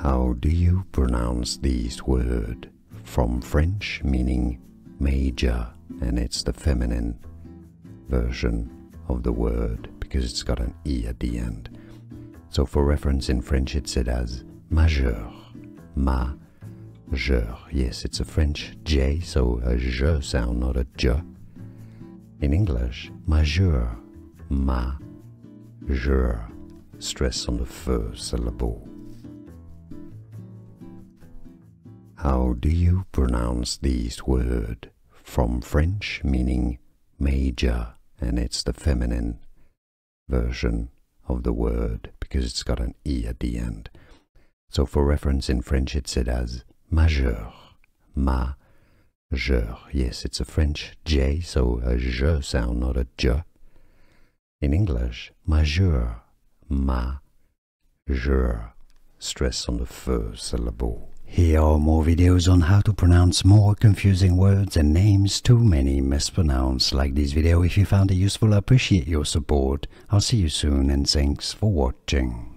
How do you pronounce this word? From French, meaning major, and it's the feminine version of the word because it's got an E at the end. So for reference, in French it's said as majeure, majeure. Yes, it's a French J, so a je sound, not a j. In English, majeure, majeure. Stress on the first syllable. How do you pronounce this word? From French, meaning major, and it's the feminine version of the word because it's got an E at the end. So for reference, in French it's said as majeure, majeure. Yes, it's a French J, so a je sound, not a j. In English, majeure, majeure. Stress on the first syllable. Here are more videos on how to pronounce more confusing words and names too many mispronounced. Like this video if you found it useful. I appreciate your support. I'll see you soon and thanks for watching.